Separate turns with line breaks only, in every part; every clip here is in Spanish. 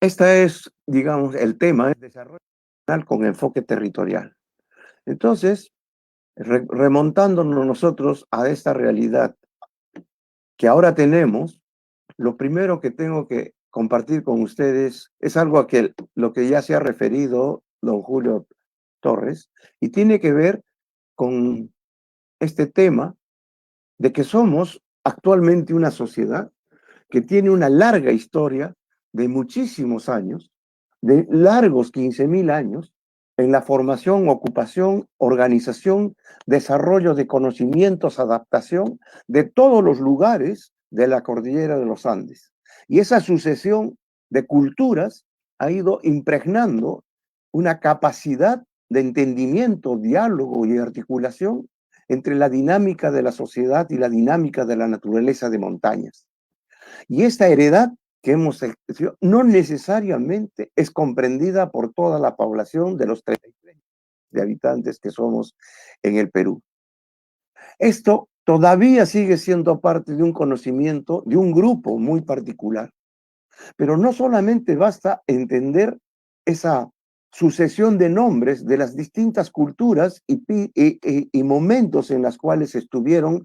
Este es, digamos, el tema del desarrollo nacional con enfoque territorial. Entonces, remontándonos nosotros a esta realidad que ahora tenemos, lo primero que tengo que compartir con ustedes es algo a lo que ya se ha referido don Julio Torres, y tiene que ver con este tema de que somos actualmente una sociedad que tiene una larga historia de muchísimos años, de largos 15.000 años, en la formación, ocupación, organización, desarrollo de conocimientos, adaptación de todos los lugares de la cordillera de los Andes. Y esa sucesión de culturas ha ido impregnando una capacidad de entendimiento, diálogo y articulación entre la dinámica de la sociedad y la dinámica de la naturaleza de montañas. Y esta heredad que hemos ejercido no necesariamente es comprendida por toda la población de los 33 de habitantes que somos en el Perú. Esto todavía sigue siendo parte de un conocimiento de un grupo muy particular, pero no solamente basta entender esa sucesión de nombres de las distintas culturas y momentos en los cuales estuvieron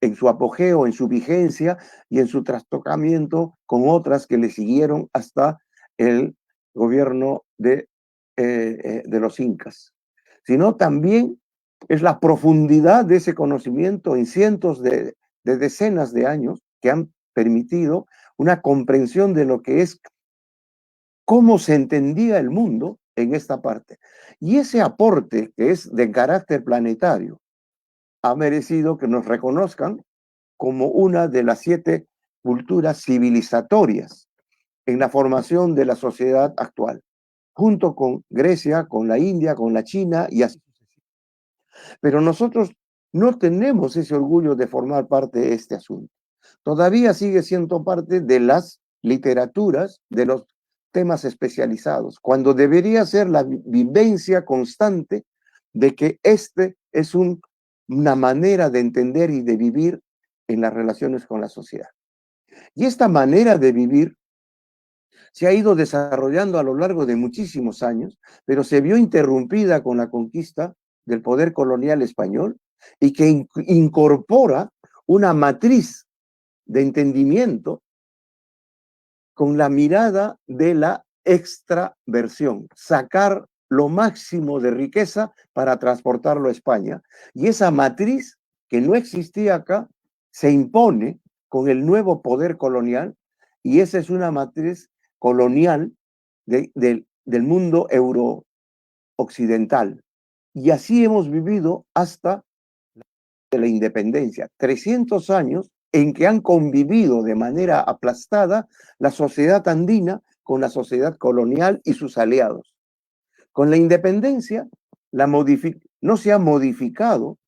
en su apogeo, en su vigencia y en su trastocamiento con otras que le siguieron hasta el gobierno de los incas, sino también es la profundidad de ese conocimiento en cientos de decenas de años que han permitido una comprensión de lo que es, cómo se entendía el mundo en esta parte. Y ese aporte que es de carácter planetario ha merecido que nos reconozcan como una de las 7 culturas civilizatorias en la formación de la sociedad actual, junto con Grecia, con la India, con la China y así. Pero nosotros no tenemos ese orgullo de formar parte de este asunto. Todavía sigue siendo parte de las literaturas, de los temas especializados, cuando debería ser la vivencia constante de que este es una manera de entender y de vivir en las relaciones con la sociedad. Y esta manera de vivir se ha ido desarrollando a lo largo de muchísimos años, pero se vio interrumpida con la conquista del poder colonial español y que incorpora una matriz de entendimiento con la mirada de la extraversión, sacar lo máximo de riqueza para transportarlo a España. Y esa matriz que no existía acá se impone con el nuevo poder colonial, y esa es una matriz colonial del mundo euro-occidental. Y así hemos vivido hasta la independencia, 300 años en que han convivido de manera aplastada la sociedad andina con la sociedad colonial y sus aliados. Con la independencia no se han modificado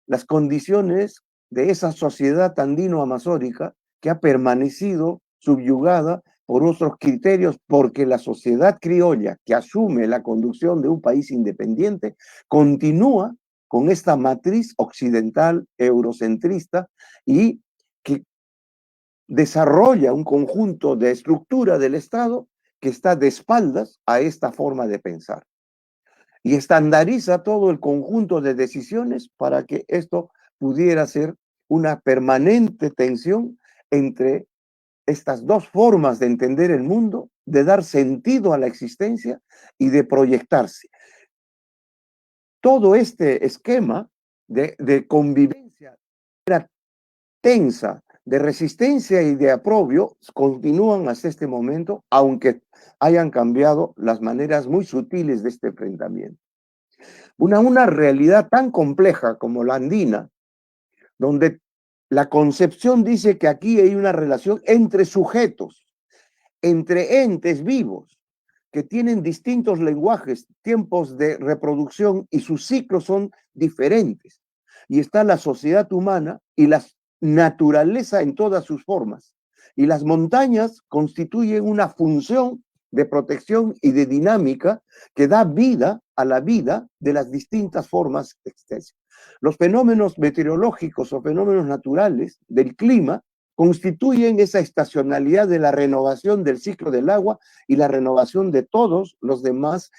las condiciones de esa sociedad andino-amazónica que ha permanecido subyugada por otros criterios, porque la sociedad criolla que asume la conducción de un país independiente continúa con esta matriz occidental eurocentrista y que desarrolla un conjunto de estructura del Estado que está de espaldas a esta forma de pensar y estandariza todo el conjunto de decisiones para que esto pudiera ser una permanente tensión entre estas dos formas de entender el mundo, de dar sentido a la existencia y de proyectarse. Todo este esquema de convivencia tensa, de resistencia y de aprobio continúan hasta este momento, aunque hayan cambiado las maneras muy sutiles de este enfrentamiento. Una realidad tan compleja como la andina, donde la concepción dice que aquí hay una relación entre sujetos, entre entes vivos, que tienen distintos lenguajes, tiempos de reproducción y sus ciclos son diferentes. Y está la sociedad humana y la naturaleza en todas sus formas. Y las montañas constituyen una función de protección y de dinámica que da vida a la vida de las distintas formas extensas. Los fenómenos meteorológicos o fenómenos naturales del clima constituyen esa estacionalidad de la renovación del ciclo del agua y la renovación de todos los demás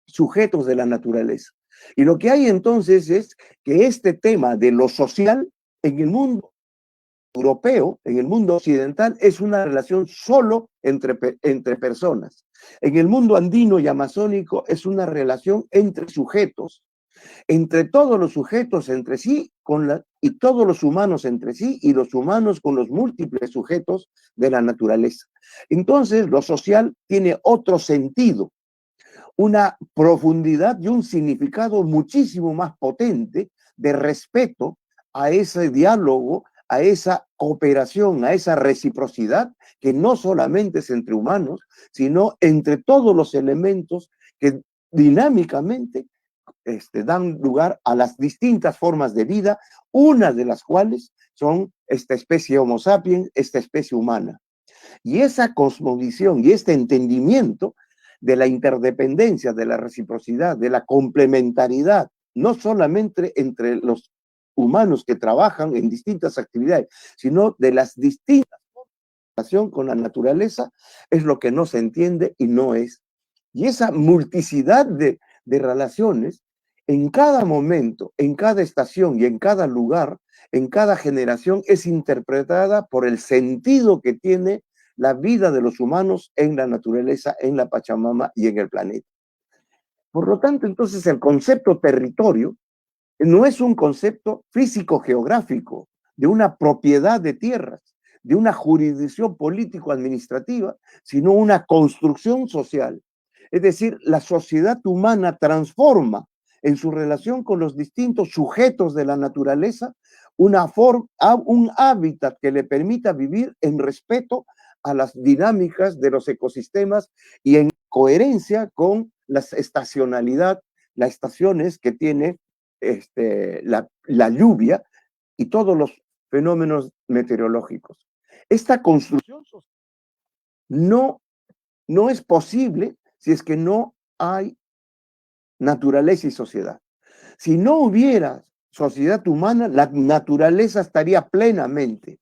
sujetos de la naturaleza. Y lo que hay entonces es que este tema de lo social en el mundo europeo, en el mundo occidental, es una relación solo entre personas. En el mundo andino y amazónico es una relación entre sujetos, entre todos los sujetos entre sí y todos los humanos entre sí y los humanos con los múltiples sujetos de la naturaleza. Entonces, lo social tiene otro sentido, una profundidad y un significado muchísimo más potente de respeto a ese diálogo, a esa cooperación, a esa reciprocidad, que no solamente es entre humanos, sino entre todos los elementos que dinámicamente dan lugar a las distintas formas de vida, una de las cuales son esta especie Homo sapiens, esta especie humana. Y esa cosmovisión y este entendimiento de la interdependencia, de la reciprocidad, de la complementariedad, no solamente entre los humanos que trabajan en distintas actividades, sino de las distintas formas de relación con la naturaleza, es lo que no se entiende y no es. Y esa multiplicidad de relaciones, en cada momento, en cada estación y en cada lugar, en cada generación, es interpretada por el sentido que tiene la vida de los humanos en la naturaleza, en la Pachamama y en el planeta. Por lo tanto, entonces, el concepto territorio no es un concepto físico-geográfico de una propiedad de tierras, de una jurisdicción político-administrativa, sino una construcción social. Es decir, la sociedad humana transforma en su relación con los distintos sujetos de la naturaleza un hábitat que le permita vivir en respeto a las dinámicas de los ecosistemas y en coherencia con la estacionalidad, las estaciones que tiene la lluvia y todos los fenómenos meteorológicos. Esta construcción social no es posible si es que no hay naturaleza y sociedad. Si no hubiera sociedad humana, la naturaleza estaría plenamente,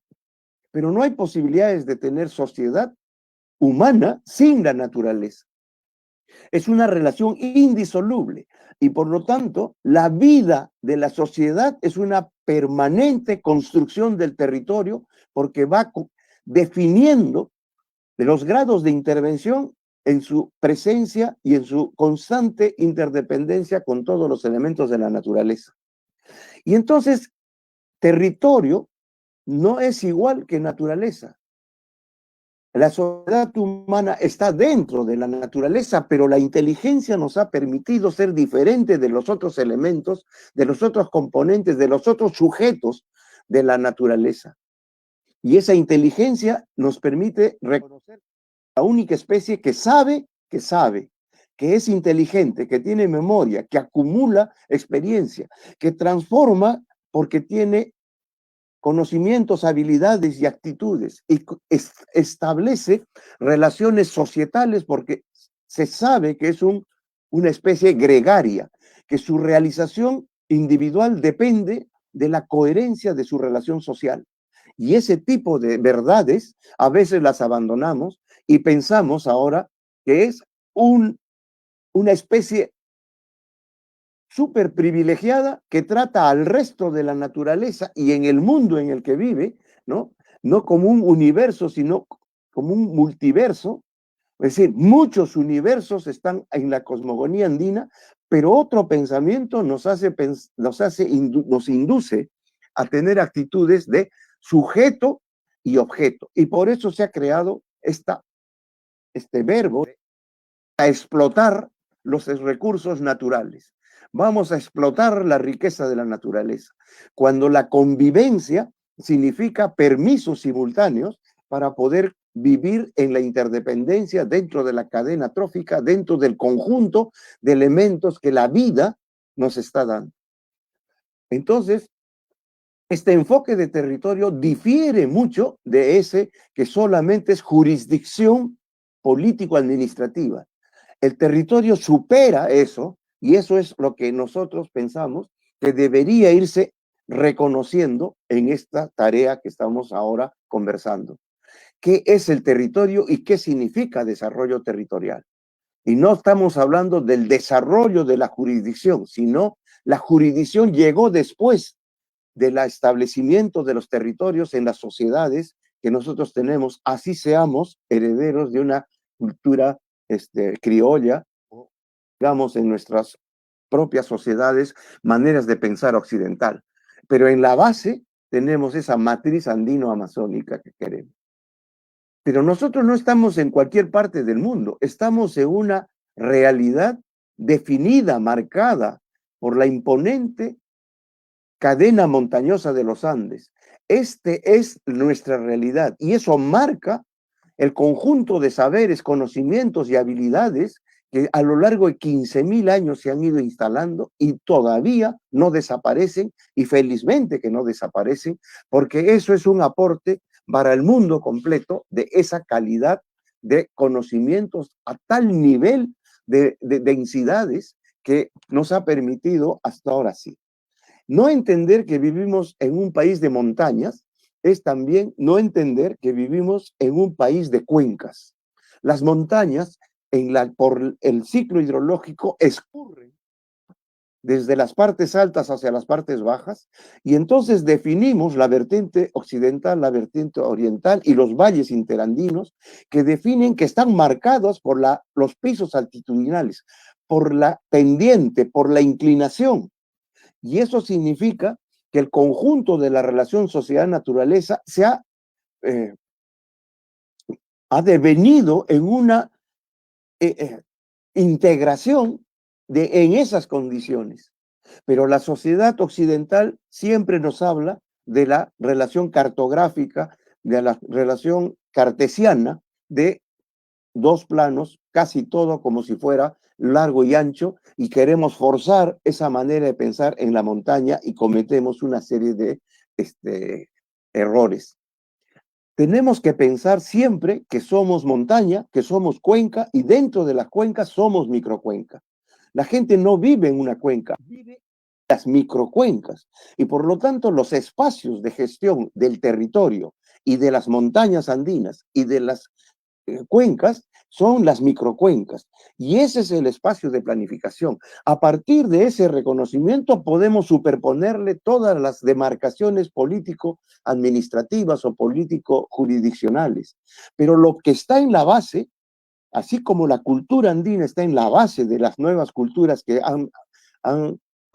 pero no hay posibilidades de tener sociedad humana sin la naturaleza. Es una relación indisoluble y por lo tanto la vida de la sociedad es una permanente construcción del territorio porque va definiendo los grados de intervención en su presencia y en su constante interdependencia con todos los elementos de la naturaleza. Y entonces, territorio no es igual que naturaleza. La sociedad humana está dentro de la naturaleza, pero la inteligencia nos ha permitido ser diferentes de los otros elementos, de los otros componentes, de los otros sujetos de la naturaleza. Y esa inteligencia nos permite reconocer la única especie que sabe, que es inteligente, que tiene memoria, que acumula experiencia, que transforma porque tiene conocimientos, habilidades y actitudes, y establece relaciones societales porque se sabe que es una especie gregaria, que su realización individual depende de la coherencia de su relación social. Y ese tipo de verdades a veces las abandonamos y pensamos ahora que es una especie súper privilegiada que trata al resto de la naturaleza y en el mundo en el que vive, ¿no? No como un universo, sino como un multiverso. Es decir, muchos universos están en la cosmogonía andina, pero otro pensamiento nos induce a tener actitudes de sujeto y objeto. Y por eso se ha creado este verbo a explotar los recursos naturales. Vamos a explotar la riqueza de la naturaleza. Cuando la convivencia significa permisos simultáneos para poder vivir en la interdependencia dentro de la cadena trófica, dentro del conjunto de elementos que la vida nos está dando. Entonces, este enfoque de territorio difiere mucho de ese que solamente es jurisdicción político-administrativa. El territorio supera eso y eso es lo que nosotros pensamos que debería irse reconociendo en esta tarea que estamos ahora conversando. ¿Qué es el territorio y qué significa desarrollo territorial? Y no estamos hablando del desarrollo de la jurisdicción, sino la jurisdicción llegó después del establecimiento de los territorios en las sociedades que nosotros tenemos, así seamos herederos de una cultura criolla, o digamos en nuestras propias sociedades, maneras de pensar occidental. Pero en la base tenemos esa matriz andino-amazónica que queremos. Pero nosotros no estamos en cualquier parte del mundo, estamos en una realidad definida, marcada por la imponente cadena montañosa de los Andes. Este es nuestra realidad y eso marca el conjunto de saberes, conocimientos y habilidades que a lo largo de 15.000 años se han ido instalando y todavía no desaparecen, y felizmente que no desaparecen, porque eso es un aporte para el mundo completo de esa calidad de conocimientos a tal nivel de densidades que nos ha permitido hasta ahora sí. No entender que vivimos en un país de montañas es también no entender que vivimos en un país de cuencas. Las montañas, por el ciclo hidrológico, escurren desde las partes altas hacia las partes bajas, y entonces definimos la vertiente occidental, la vertiente oriental y los valles interandinos, que definen que están marcados por los pisos altitudinales, por la pendiente, por la inclinación. Y eso significa que el conjunto de la relación sociedad-naturaleza ha devenido en una integración en esas condiciones. Pero la sociedad occidental siempre nos habla de la relación cartográfica, de la relación cartesiana de dos planos, casi todo como si fuera largo y ancho, y queremos forzar esa manera de pensar en la montaña y cometemos una serie de errores. Tenemos que pensar siempre que somos montaña, que somos cuenca, y dentro de las cuencas somos microcuenca. La gente no vive en una cuenca, vive en las microcuencas, y por lo tanto los espacios de gestión del territorio y de las montañas andinas y de las cuencas son las microcuencas, y ese es el espacio de planificación. A partir de ese reconocimiento podemos superponerle todas las demarcaciones político-administrativas o político-jurisdiccionales, pero lo que está en la base, así como la cultura andina está en la base de las nuevas culturas que han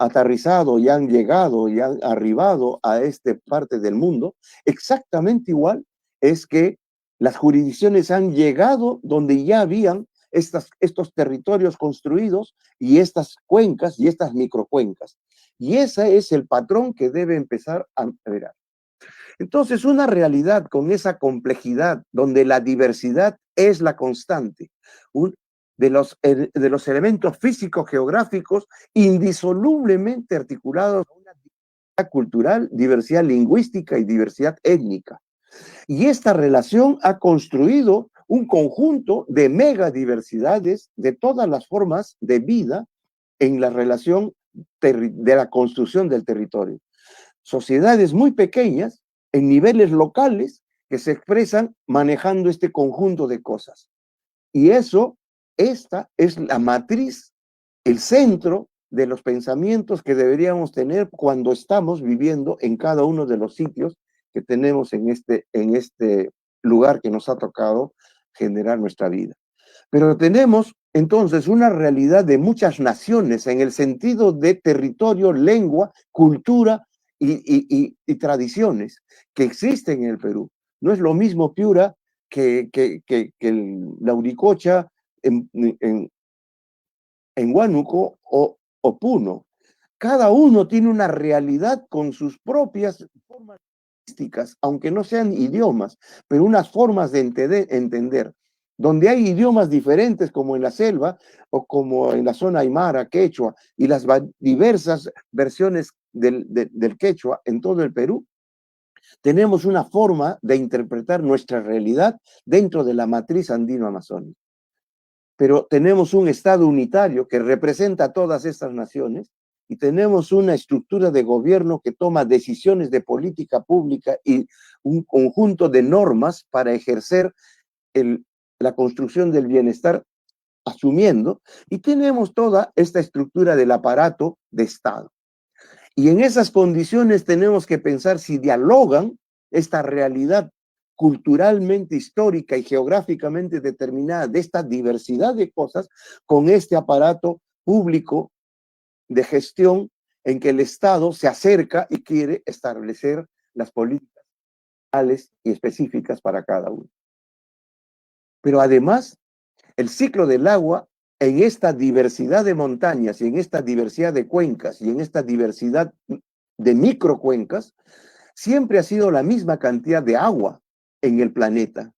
aterrizado y han llegado y han arribado a esta parte del mundo, exactamente igual es que las jurisdicciones han llegado donde ya habían estos territorios construidos y estas cuencas y estas microcuencas. Y ese es el patrón que debe empezar a ver. Entonces, una realidad con esa complejidad, donde la diversidad es la constante, de los elementos físicos geográficos indisolublemente articulados a una diversidad cultural, diversidad lingüística y diversidad étnica. Y esta relación ha construido un conjunto de megadiversidades de todas las formas de vida en la relación de la construcción del territorio. Sociedades muy pequeñas, en niveles locales, que se expresan manejando este conjunto de cosas. Y esta es la matriz, el centro de los pensamientos que deberíamos tener cuando estamos viviendo en cada uno de los sitios que tenemos en este lugar que nos ha tocado generar nuestra vida. Pero tenemos entonces una realidad de muchas naciones en el sentido de territorio, lengua, cultura y tradiciones que existen en el Perú. No es lo mismo Piura que la Uricocha en Huánuco o Puno. Cada uno tiene una realidad con sus propias formas lingüísticas, aunque no sean idiomas, pero unas formas de entender. Donde hay idiomas diferentes, como en la selva o como en la zona aymara, quechua, y las diversas versiones del quechua en todo el Perú, tenemos una forma de interpretar nuestra realidad dentro de la matriz andino-amazónica. Pero tenemos un Estado unitario que representa a todas estas naciones y tenemos una estructura de gobierno que toma decisiones de política pública y un conjunto de normas para ejercer la construcción del bienestar asumiendo, y tenemos toda esta estructura del aparato de Estado. Y en esas condiciones tenemos que pensar si dialogan esta realidad culturalmente, histórica y geográficamente determinada de esta diversidad de cosas con este aparato público de gestión en que el Estado se acerca y quiere establecer las políticas y específicas para cada uno. Pero además, el ciclo del agua en esta diversidad de montañas y en esta diversidad de cuencas y en esta diversidad de microcuencas, siempre ha sido la misma cantidad de agua en el planeta.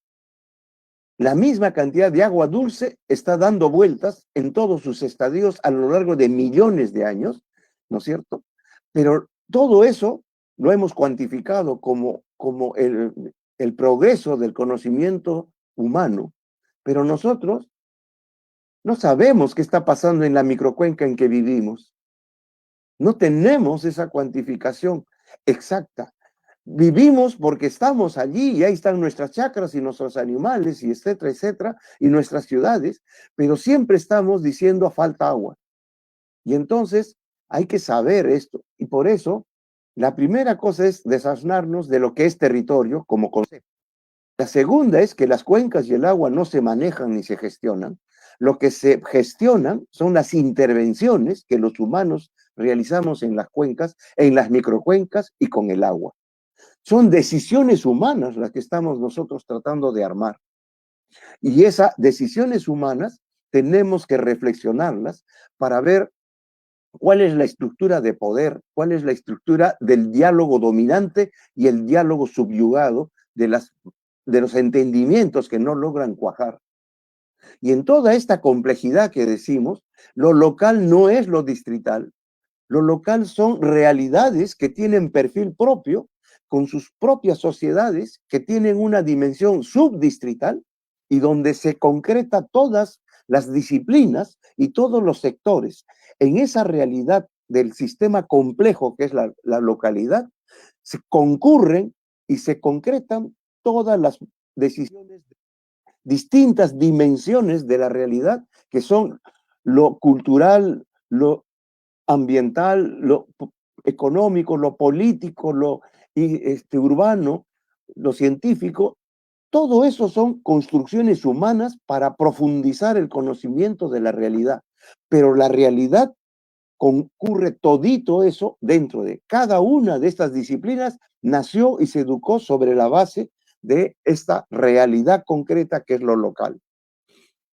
La misma cantidad de agua dulce está dando vueltas en todos sus estadios a lo largo de millones de años, ¿no es cierto? Pero todo eso lo hemos cuantificado como el progreso del conocimiento humano. Pero nosotros no sabemos qué está pasando en la microcuenca en que vivimos. No tenemos esa cuantificación exacta. Vivimos porque estamos allí y ahí están nuestras chacras y nuestros animales y etcétera, etcétera, y nuestras ciudades, pero siempre estamos diciendo falta agua. Y entonces hay que saber esto. Y por eso, la primera cosa es desasnarnos de lo que es territorio como concepto. La segunda es que las cuencas y el agua no se manejan ni se gestionan. Lo que se gestionan son las intervenciones que los humanos realizamos en las cuencas, en las microcuencas y con el agua. Son decisiones humanas las que estamos nosotros tratando de armar. Y esas decisiones humanas tenemos que reflexionarlas para ver cuál es la estructura de poder, cuál es la estructura del diálogo dominante y el diálogo subyugado de los entendimientos que no logran cuajar. Y en toda esta complejidad que decimos, lo local no es lo distrital. Lo local son realidades que tienen perfil propio, con sus propias sociedades, que tienen una dimensión subdistrital y donde se concreta todas las disciplinas y todos los sectores. En esa realidad del sistema complejo que es la localidad, se concurren y se concretan todas las decisiones, distintas dimensiones de la realidad, que son lo cultural, lo ambiental, lo económico, lo político, lo urbano, lo científico. Todo eso son construcciones humanas para profundizar el conocimiento de la realidad. Pero la realidad concurre todito eso dentro de cada una de estas disciplinas, nació y se educó sobre la base de esta realidad concreta que es lo local.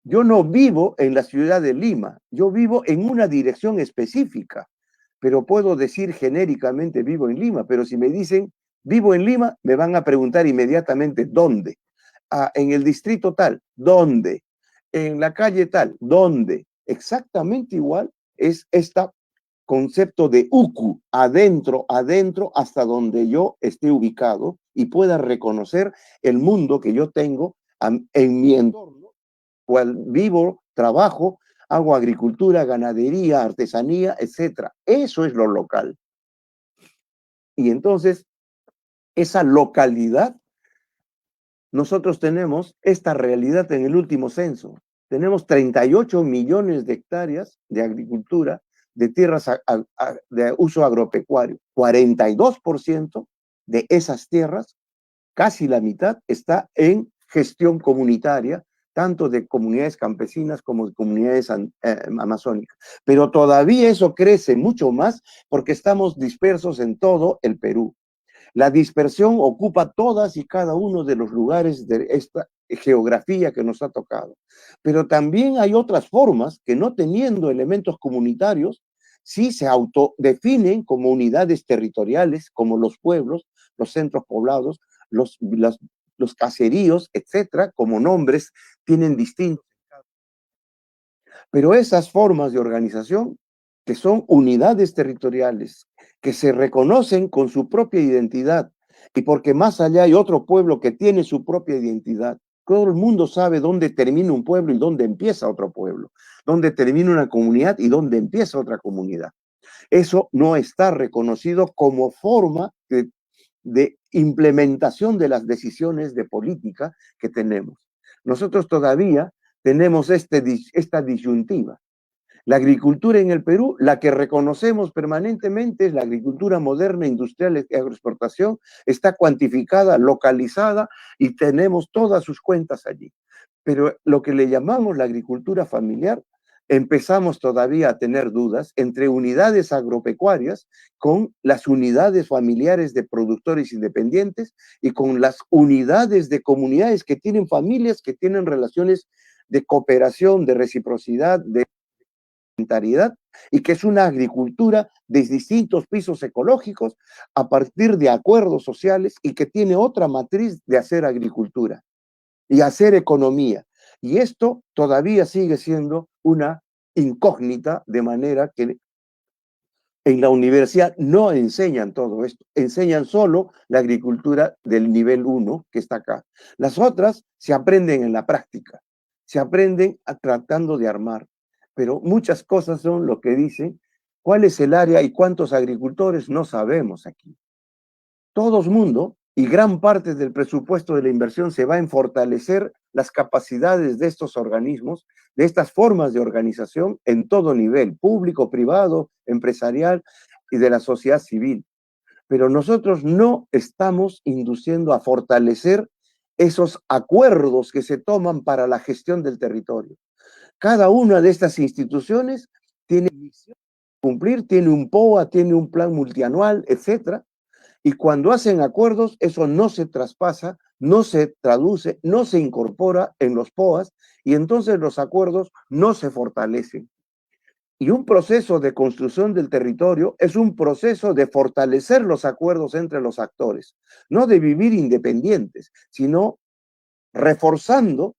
Yo no vivo en la ciudad de Lima, yo vivo en una dirección específica, pero puedo decir genéricamente vivo en Lima, pero si me dicen vivo en Lima, me van a preguntar inmediatamente dónde. Ah, en el distrito tal, ¿dónde? En la calle tal, ¿dónde? Exactamente igual es este concepto de uku, adentro, adentro, hasta donde yo esté ubicado y pueda reconocer el mundo que yo tengo en mi entorno, cual vivo, trabajo, hago agricultura, ganadería, artesanía, etcétera. Eso es lo local. Y entonces, esa localidad, nosotros tenemos esta realidad en el último censo. Tenemos 38 millones de hectáreas de agricultura, de tierras de uso agropecuario. 42% de esas tierras, casi la mitad, está en gestión comunitaria, tanto de comunidades campesinas como de comunidades amazónicas. Pero todavía eso crece mucho más porque estamos dispersos en todo el Perú. La dispersión ocupa todas y cada uno de los lugares de esta geografía que nos ha tocado. Pero también hay otras formas que, no teniendo elementos comunitarios, sí se autodefinen como unidades territoriales, como los pueblos, los centros poblados, los caseríos, etcétera, como nombres tienen distintos. Pero esas formas de organización, que son unidades territoriales, que se reconocen con su propia identidad, y porque más allá hay otro pueblo que tiene su propia identidad. Todo el mundo sabe dónde termina un pueblo y dónde empieza otro pueblo, dónde termina una comunidad y dónde empieza otra comunidad. Eso no está reconocido como forma de implementación de las decisiones de política que tenemos. Nosotros todavía tenemos esta disyuntiva. La agricultura en el Perú, la que reconocemos permanentemente es la agricultura moderna, industrial y agroexportación, está cuantificada, localizada y tenemos todas sus cuentas allí. Pero lo que le llamamos la agricultura familiar, empezamos todavía a tener dudas entre unidades agropecuarias con las unidades familiares de productores independientes y con las unidades de comunidades que tienen familias, que tienen relaciones de cooperación, de reciprocidad, de complementariedad, y que es una agricultura de distintos pisos ecológicos a partir de acuerdos sociales y que tiene otra matriz de hacer agricultura y hacer economía. Y esto todavía sigue siendo una incógnita, de manera que en la universidad no enseñan todo esto, enseñan solo la agricultura del nivel 1 que está acá. Las otras se aprenden en la práctica, se aprenden tratando de armar, pero muchas cosas son lo que dicen, cuál es el área y cuántos agricultores no sabemos aquí. Todo el mundo y gran parte del presupuesto de la inversión se va en fortalecer las capacidades de estos organismos, de estas formas de organización en todo nivel, público, privado, empresarial y de la sociedad civil. Pero nosotros no estamos induciendo a fortalecer esos acuerdos que se toman para la gestión del territorio. Cada una de estas instituciones tiene misión que cumplir, tiene un POA, tiene un plan multianual, etcétera. Y cuando hacen acuerdos, eso no se traspasa, no se traduce, no se incorpora en los POAs y entonces los acuerdos no se fortalecen. Y un proceso de construcción del territorio es un proceso de fortalecer los acuerdos entre los actores, no de vivir independientes, sino reforzando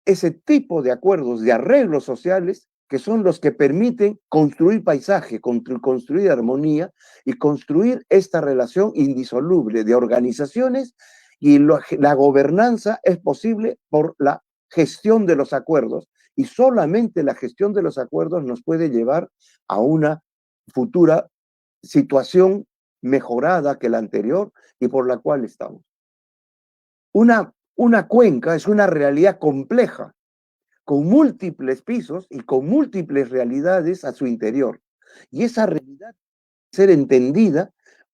ese tipo de acuerdos, de arreglos sociales, que son los que permiten construir paisaje, construir armonía y construir esta relación indisoluble de organizaciones, y la gobernanza es posible por la gestión de los acuerdos, y solamente la gestión de los acuerdos nos puede llevar a una futura situación mejorada que la anterior y por la cual estamos. Una cuenca es una realidad compleja, con múltiples pisos y con múltiples realidades a su interior. Y esa realidad debe ser entendida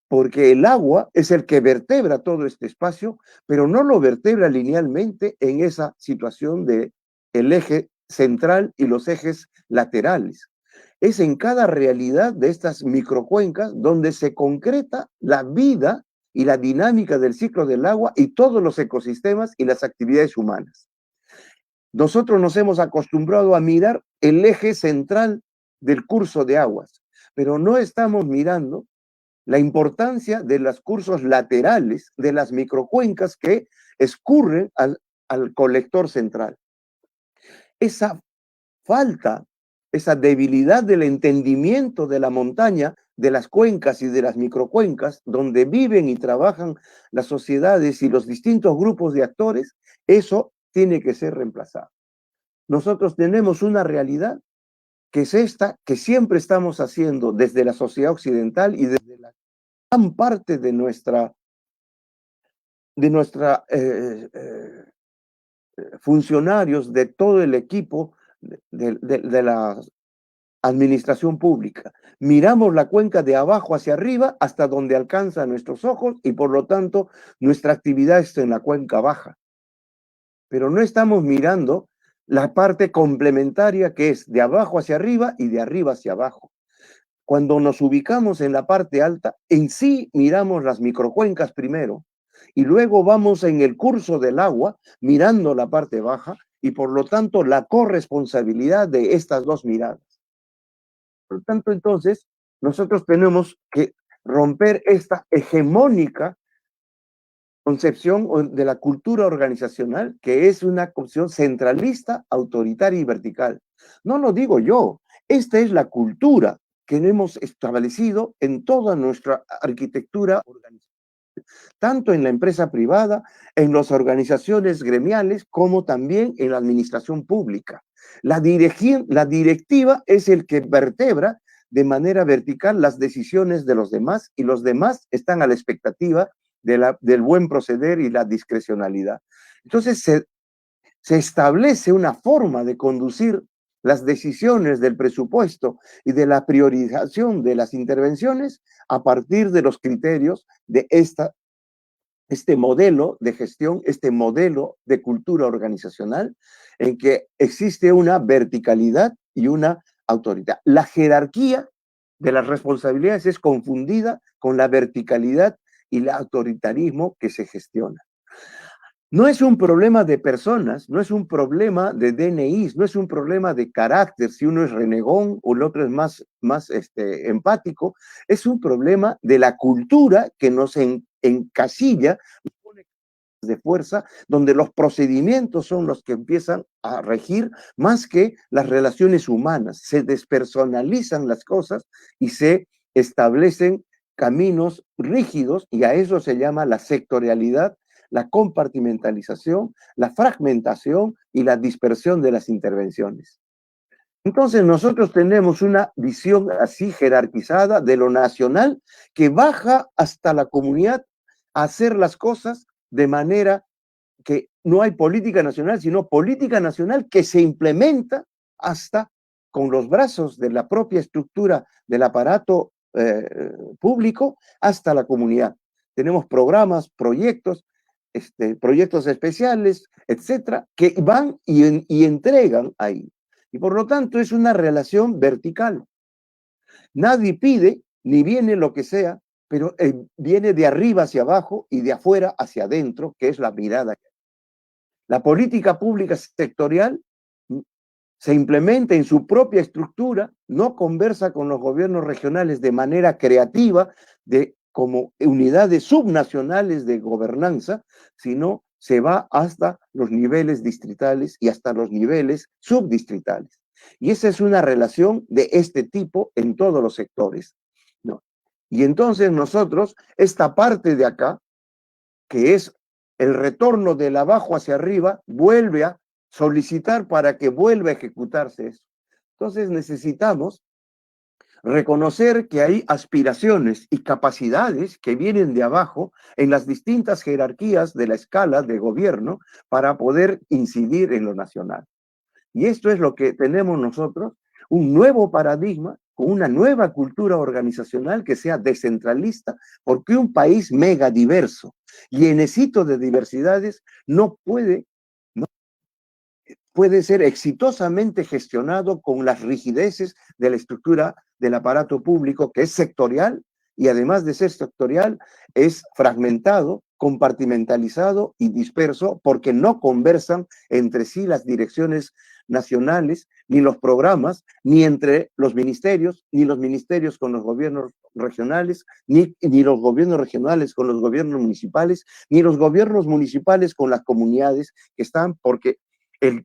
porque el agua es el que vertebra todo este espacio, pero no lo vertebra linealmente en esa situación de el eje central y los ejes laterales. Es en cada realidad de estas microcuencas donde se concreta la vida y la dinámica del ciclo del agua y todos los ecosistemas y las actividades humanas. Nosotros nos hemos acostumbrado a mirar el eje central del curso de aguas, pero no estamos mirando la importancia de los cursos laterales, de las microcuencas que escurren al colector central. Esa falta, esa debilidad del entendimiento de la montaña, de las cuencas y de las microcuencas, donde viven y trabajan las sociedades y los distintos grupos de actores, eso tiene que ser reemplazado. Nosotros tenemos una realidad que es esta, que siempre estamos haciendo desde la sociedad occidental y desde la gran parte de nuestra funcionarios, de todo el equipo de la administración pública. Miramos la cuenca de abajo hacia arriba hasta donde alcanza nuestros ojos y por lo tanto nuestra actividad está en la cuenca baja. Pero no estamos mirando la parte complementaria que es de abajo hacia arriba y de arriba hacia abajo. Cuando nos ubicamos en la parte alta, en sí miramos las microcuencas primero y luego vamos en el curso del agua mirando la parte baja y por lo tanto la corresponsabilidad de estas dos miradas. Por lo tanto, entonces, nosotros tenemos que romper esta hegemónica concepción de la cultura organizacional, que es una concepción centralista, autoritaria y vertical. No lo digo yo, esta es la cultura que hemos establecido en toda nuestra arquitectura organizacional, tanto en la empresa privada, en las organizaciones gremiales, como también en la administración pública. La directiva es el que vertebra de manera vertical las decisiones de los demás y los demás están a la expectativa del buen proceder y la discrecionalidad. Entonces se establece una forma de conducir las decisiones del presupuesto y de la priorización de las intervenciones a partir de los criterios de este modelo de gestión, este modelo de cultura organizacional, en que existe una verticalidad y una autoridad. La jerarquía de las responsabilidades es confundida con la verticalidad y el autoritarismo que se gestiona. No es un problema de personas, no es un problema de DNIs, no es un problema de carácter, si uno es renegón o el otro es más empático, es un problema de la cultura que nos encasilla de fuerza, donde los procedimientos son los que empiezan a regir más que las relaciones humanas. Se despersonalizan las cosas y se establecen caminos rígidos, y a eso se llama la sectorialidad, la compartimentalización, la fragmentación y la dispersión de las intervenciones. Entonces nosotros tenemos una visión así jerarquizada de lo nacional que baja hasta la comunidad a hacer las cosas de manera que no hay política nacional, sino política nacional que se implementa hasta con los brazos de la propia estructura del aparato público hasta la comunidad. Tenemos programas, proyectos, proyectos especiales, etcétera, que van y entregan ahí. Y por lo tanto es una relación vertical. Nadie pide ni viene lo que sea, pero viene de arriba hacia abajo y de afuera hacia adentro, que es la mirada. La política pública sectorial se implementa en su propia estructura, no conversa con los gobiernos regionales de manera creativa, como unidades subnacionales de gobernanza, sino se va hasta los niveles distritales y hasta los niveles subdistritales. Y esa es una relación de este tipo en todos los sectores, ¿no? Y entonces nosotros, esta parte de acá, que es el retorno del abajo hacia arriba, vuelve a solicitar para que vuelva a ejecutarse eso. Entonces necesitamos reconocer que hay aspiraciones y capacidades que vienen de abajo en las distintas jerarquías de la escala de gobierno para poder incidir en lo nacional. Y esto es lo que tenemos nosotros, un nuevo paradigma con una nueva cultura organizacional que sea descentralista, porque un país mega diverso, llenecito de diversidades, no puede ser exitosamente gestionado con las rigideces de la estructura del aparato público, que es sectorial, y además de ser sectorial, es fragmentado, compartimentalizado y disperso, porque no conversan entre sí las direcciones nacionales, ni los programas, ni entre los ministerios con los gobiernos regionales, ni los gobiernos regionales con los gobiernos municipales, ni los gobiernos municipales con las comunidades que están, porque el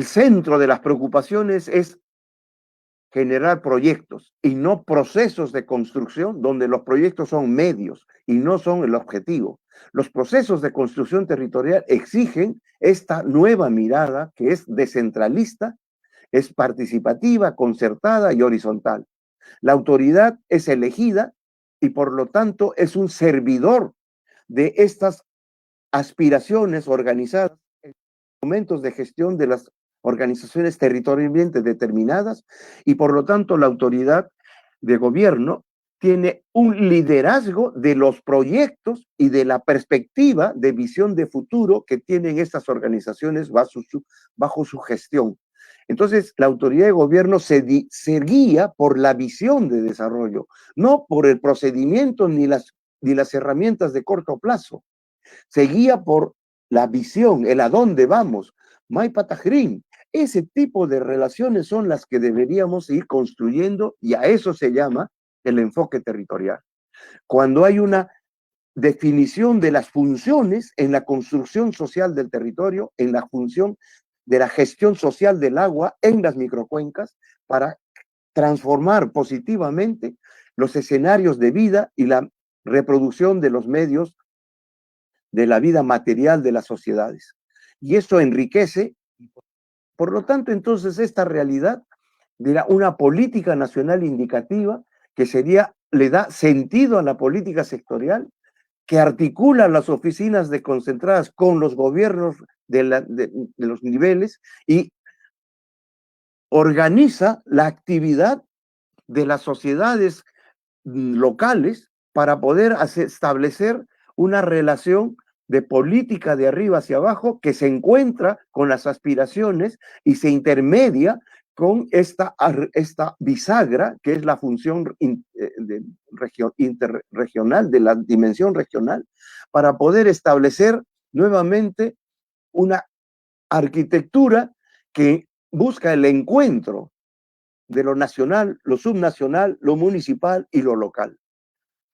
centro de las preocupaciones es generar proyectos y no procesos de construcción, donde los proyectos son medios y no son el objetivo. Los procesos de construcción territorial exigen esta nueva mirada que es descentralista, es participativa, concertada y horizontal. La autoridad es elegida y por lo tanto es un servidor de estas aspiraciones organizadas en momentos de gestión de las organizaciones territorialmente determinadas, y por lo tanto la autoridad de gobierno tiene un liderazgo de los proyectos y de la perspectiva de visión de futuro que tienen estas organizaciones bajo su gestión. Entonces, la autoridad de gobierno se guía por la visión de desarrollo, no por el procedimiento ni las herramientas de corto plazo. Se guía por la visión, el a dónde vamos. Maipatajrín, ese tipo de relaciones son las que deberíamos ir construyendo, y a eso se llama el enfoque territorial. Cuando hay una definición de las funciones en la construcción social del territorio, en la función de la gestión social del agua en las microcuencas, para transformar positivamente los escenarios de vida y la reproducción de los medios de la vida material de las sociedades. Y eso enriquece. Por lo tanto, entonces, esta realidad dirá, una política nacional indicativa que sería, le da sentido a la política sectorial, que articula las oficinas desconcentradas con los gobiernos de los niveles y organiza la actividad de las sociedades locales para poder establecer una relación de política de arriba hacia abajo que se encuentra con las aspiraciones y se intermedia con esta bisagra, que es la función interregional, de la dimensión regional, para poder establecer nuevamente una arquitectura que busca el encuentro de lo nacional, lo subnacional, lo municipal y lo local.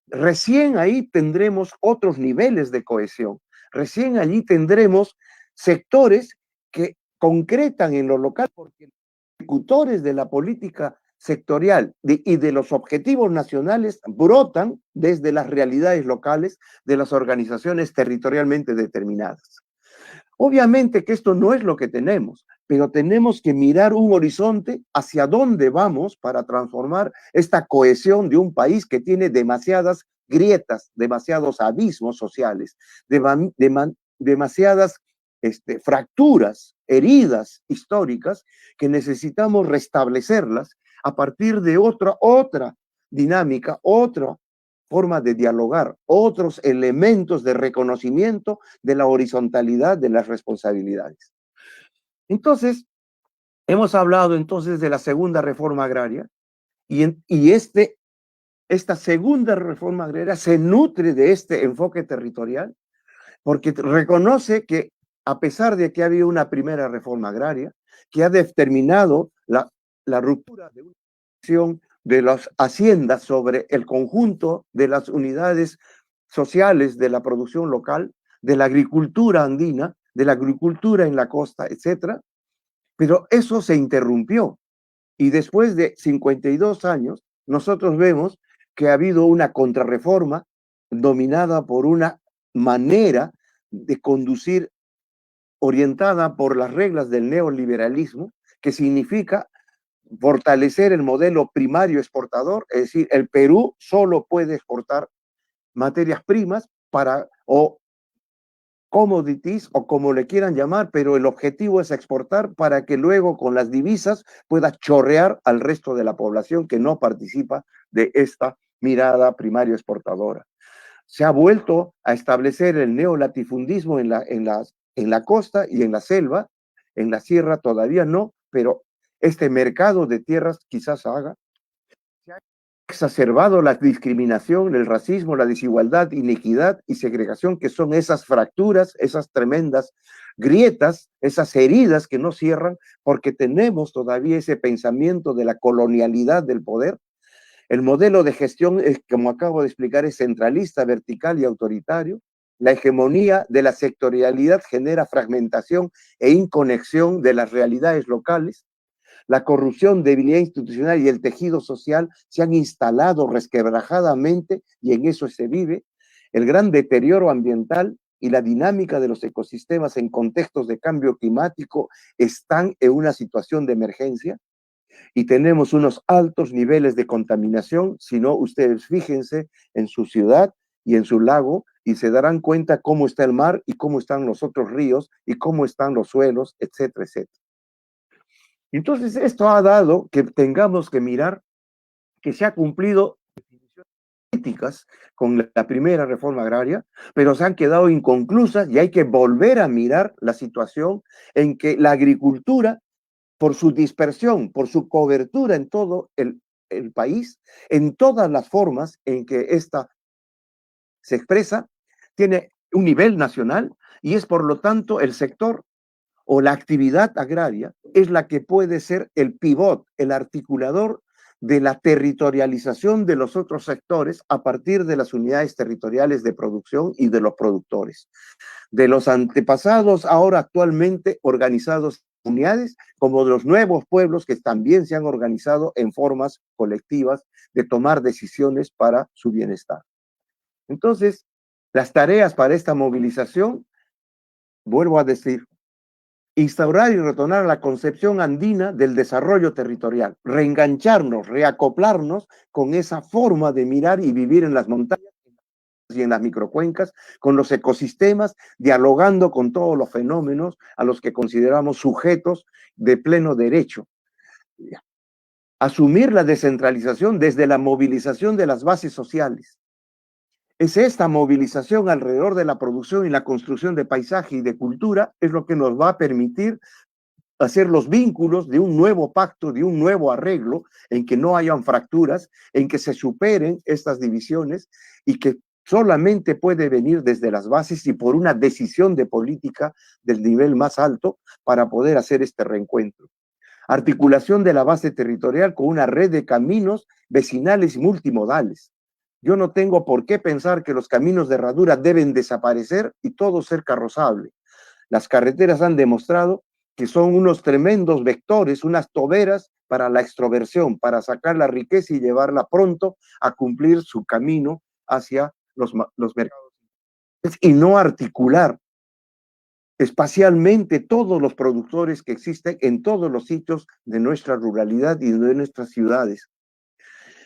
Recién ahí tendremos otros niveles de cohesión. Recién allí tendremos sectores que concretan en lo local, porque los ejecutores de la política sectorial y de los objetivos nacionales brotan desde las realidades locales de las organizaciones territorialmente determinadas. Obviamente que esto no es lo que tenemos, pero tenemos que mirar un horizonte hacia dónde vamos para transformar esta cohesión de un país que tiene demasiadas grietas, demasiados abismos sociales, demasiadas fracturas, heridas históricas que necesitamos restablecerlas a partir de otra dinámica, otra forma de dialogar, otros elementos de reconocimiento de la horizontalidad de las responsabilidades. Entonces, hemos hablado entonces de la segunda reforma agraria y esta segunda reforma agraria se nutre de este enfoque territorial porque reconoce que a pesar de que ha habido una primera reforma agraria que ha determinado la ruptura de una acción de las haciendas sobre el conjunto de las unidades sociales de la producción local, de la agricultura andina, de la agricultura en la costa, etcétera, pero eso se interrumpió y después de 52 años nosotros vemos que ha habido una contrarreforma dominada por una manera de conducir orientada por las reglas del neoliberalismo, que significa fortalecer el modelo primario exportador, es decir, el Perú solo puede exportar materias primas o commodities o como le quieran llamar, pero el objetivo es exportar para que luego con las divisas pueda chorrear al resto de la población que no participa de esta mirada primario exportadora. Se ha vuelto a establecer el neolatifundismo en la costa y en la selva, en la sierra todavía no, pero este mercado de tierras quizás haga. Se ha exacerbado la discriminación, el racismo, la desigualdad, inequidad y segregación, que son esas fracturas, esas tremendas grietas, esas heridas que no cierran, porque tenemos todavía ese pensamiento de la colonialidad del poder. El modelo de gestión, como acabo de explicar, es centralista, vertical y autoritario. La hegemonía de la sectorialidad genera fragmentación e inconexión de las realidades locales. La corrupción, debilidad institucional y el tejido social se han instalado resquebrajadamente y en eso se vive. El gran deterioro ambiental y la dinámica de los ecosistemas en contextos de cambio climático están en una situación de emergencia y tenemos unos altos niveles de contaminación. Si no, ustedes fíjense en su ciudad y en su lago y se darán cuenta cómo está el mar y cómo están los otros ríos y cómo están los suelos, etcétera, etcétera. Entonces, esto ha dado que tengamos que mirar que se ha cumplido críticas con la primera reforma agraria, pero se han quedado inconclusas y hay que volver a mirar la situación en que la agricultura, por su dispersión, por su cobertura en todo el país, en todas las formas en que ésta se expresa, tiene un nivel nacional y es por lo tanto el sector o la actividad agraria es la que puede ser el pivot, el articulador de la territorialización de los otros sectores a partir de las unidades territoriales de producción y de los productores, de los antepasados ahora actualmente organizados en unidades, como de los nuevos pueblos que también se han organizado en formas colectivas de tomar decisiones para su bienestar. Entonces, las tareas para esta movilización, vuelvo a decir, instaurar y retornar a la concepción andina del desarrollo territorial, reengancharnos, reacoplarnos con esa forma de mirar y vivir en las montañas y en las microcuencas, con los ecosistemas, dialogando con todos los fenómenos a los que consideramos sujetos de pleno derecho. Asumir la descentralización desde la movilización de las bases sociales. Es esta movilización alrededor de la producción y la construcción de paisaje y de cultura es lo que nos va a permitir hacer los vínculos de un nuevo pacto, de un nuevo arreglo, en que no hayan fracturas, en que se superen estas divisiones y que solamente puede venir desde las bases y por una decisión de política del nivel más alto para poder hacer este reencuentro. Articulación de la base territorial con una red de caminos vecinales y multimodales. Yo no tengo por qué pensar que los caminos de herradura deben desaparecer y todo ser carrozable. Las carreteras han demostrado que son unos tremendos vectores, unas toberas para la extroversión, para sacar la riqueza y llevarla pronto a cumplir su camino hacia los mercados. Y no articular espacialmente todos los productores que existen en todos los sitios de nuestra ruralidad y de nuestras ciudades.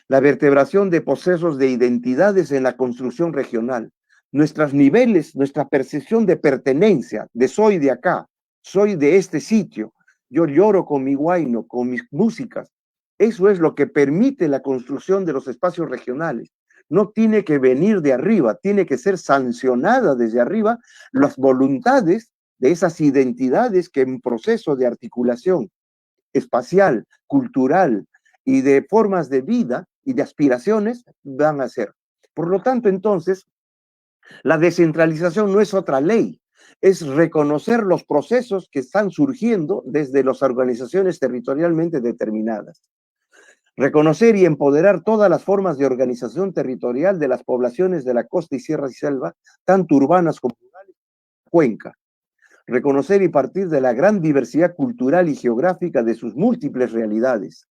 La vertebración de procesos de identidades en la construcción regional. Nuestros niveles, nuestra percepción de pertenencia, de soy de acá, soy de este sitio, yo lloro con mi huayno, con mis músicas. Eso es lo que permite la construcción de los espacios regionales. No tiene que venir de arriba, tiene que ser sancionada desde arriba las voluntades de esas identidades que en proceso de articulación espacial, cultural y de formas de vida y de aspiraciones van a ser. Por lo tanto, entonces, la descentralización no es otra ley, es reconocer los procesos que están surgiendo desde las organizaciones territorialmente determinadas. Reconocer y empoderar todas las formas de organización territorial de las poblaciones de la costa y sierra y selva, tanto urbanas como rurales, cuenca. Reconocer y partir de la gran diversidad cultural y geográfica de sus múltiples realidades.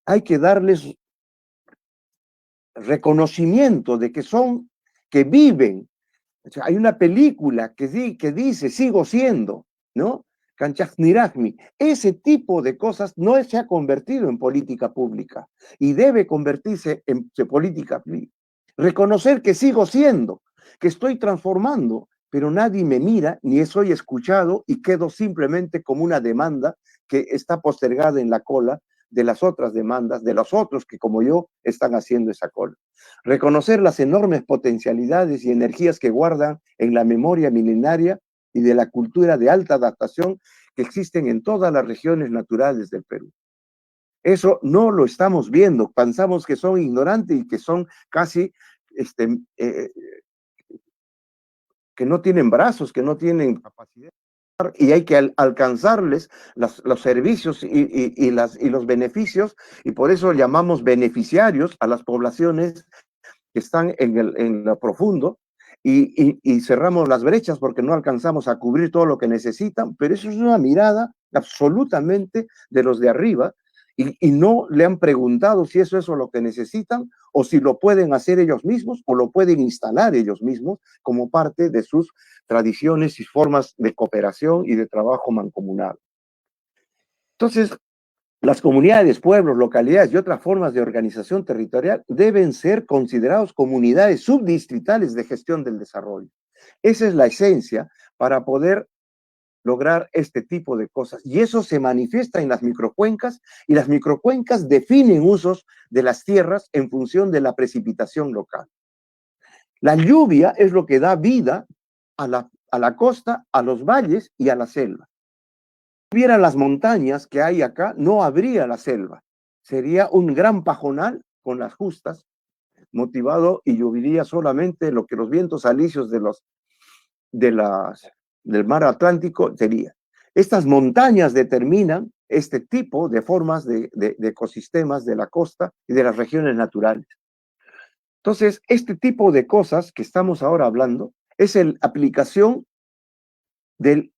Hay que darles reconocimiento de que son, que viven. O sea, hay una película que dice, sigo siendo, ¿no? Kanchakniragmi. Ese tipo de cosas no se ha convertido en política pública y debe convertirse en política pública. Reconocer que sigo siendo, que estoy transformando, pero nadie me mira ni soy escuchado y quedo simplemente como una demanda que está postergada en la cola de las otras demandas, de los otros que como yo están haciendo esa cola. Reconocer las enormes potencialidades y energías que guardan en la memoria milenaria y de la cultura de alta adaptación que existen en todas las regiones naturales del Perú. Eso no lo estamos viendo, pensamos que son ignorantes y que son casi, que no tienen brazos, que no tienen capacidad y hay que alcanzarles los servicios y los beneficios, y por eso llamamos beneficiarios a las poblaciones que están en lo profundo, y cerramos las brechas porque no alcanzamos a cubrir todo lo que necesitan, pero eso es una mirada absolutamente de los de arriba, y no le han preguntado si eso es lo que necesitan o si lo pueden hacer ellos mismos o lo pueden instalar ellos mismos como parte de sus tradiciones y formas de cooperación y de trabajo mancomunado. Entonces, las comunidades, pueblos, localidades y otras formas de organización territorial deben ser considerados comunidades subdistritales de gestión del desarrollo. Esa es la esencia para poder lograr este tipo de cosas. Y eso se manifiesta en las microcuencas, y las microcuencas definen usos de las tierras en función de la precipitación local. La lluvia es lo que da vida a la costa, a los valles y a la selva. Si hubiera las montañas que hay acá, no habría la selva. Sería un gran pajonal con las justas, motivado, y llovería solamente lo que los vientos alisios del mar Atlántico sería. Estas montañas determinan este tipo de formas de ecosistemas de la costa y de las regiones naturales. Entonces, este tipo de cosas que estamos ahora hablando es la aplicación del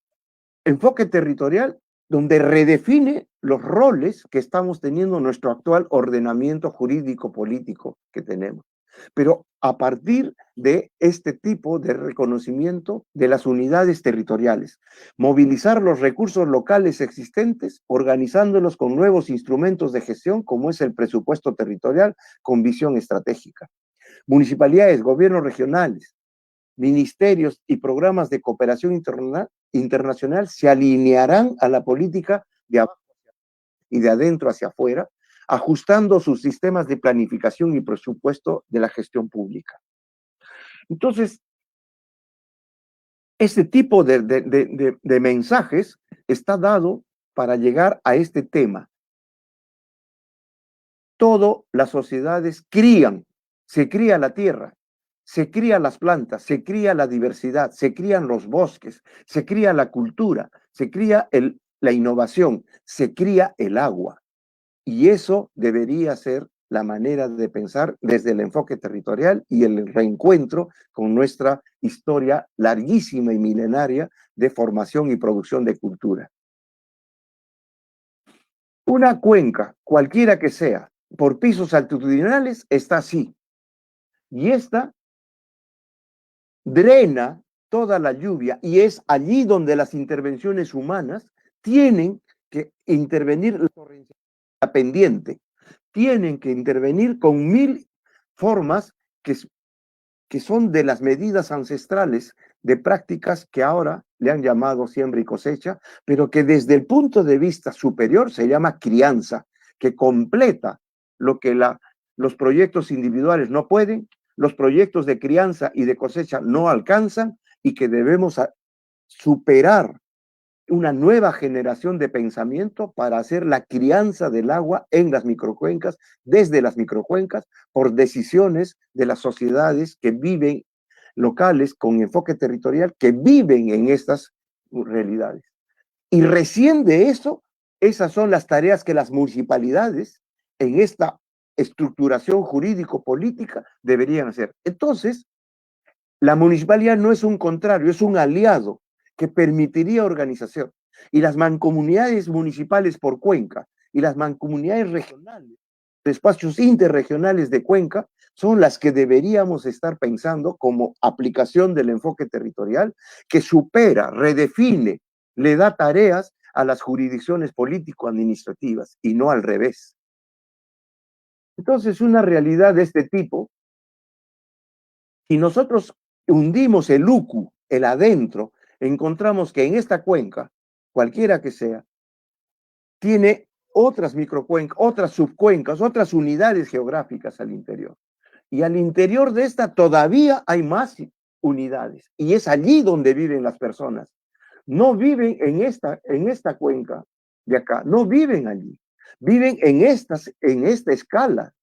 enfoque territorial donde redefine los roles que estamos teniendo en nuestro actual ordenamiento jurídico político que tenemos. pero a partir de este tipo de reconocimiento de las unidades territoriales, movilizar los recursos locales existentes, organizándolos con nuevos instrumentos de gestión, como es el presupuesto territorial con visión estratégica. Municipalidades, gobiernos regionales, ministerios y programas de cooperación internacional se alinearán a la política de abajo y de adentro hacia afuera, ajustando sus sistemas de planificación y presupuesto de la gestión pública. Entonces, este tipo de mensajes está dado para llegar a este tema. Todas las sociedades crían, se cría la tierra, se crían las plantas, se cría la diversidad, se crían los bosques, se cría la cultura, se cría la innovación, se cría el agua. Y eso debería ser la manera de pensar desde el enfoque territorial y el reencuentro con nuestra historia larguísima y milenaria de formación y producción de cultura. Una cuenca, cualquiera que sea, por pisos altitudinales, está así. Y esta drena toda la lluvia y es allí donde las intervenciones humanas tienen que intervenir la pendiente. Tienen que intervenir con 1000 formas que son de las medidas ancestrales de prácticas que ahora le han llamado siembra y cosecha, pero que desde el punto de vista superior se llama crianza, que completa lo que los proyectos individuales no pueden, los proyectos de crianza y de cosecha no alcanzan y que debemos superar una nueva generación de pensamiento para hacer la crianza del agua en las microcuencas, desde las microcuencas, por decisiones de las sociedades que viven locales con enfoque territorial, que viven en estas realidades. Y recién de eso, esas son las tareas que las municipalidades en esta estructuración jurídico-política deberían hacer. Entonces, la municipalidad no es un contrario, es un aliado que permitiría organización. Y las mancomunidades municipales por cuenca y las mancomunidades regionales, espacios interregionales de cuenca, son las que deberíamos estar pensando como aplicación del enfoque territorial que supera, redefine, le da tareas a las jurisdicciones político-administrativas y no al revés. Entonces, una realidad de este tipo, si nosotros hundimos el uku, el adentro, encontramos que en esta cuenca, cualquiera que sea, tiene otras microcuencas, otras subcuencas, otras unidades geográficas al interior. Y al interior de esta todavía hay más unidades. Y es allí donde viven las personas. No viven en esta cuenca de acá, no viven allí. Viven en esta escala.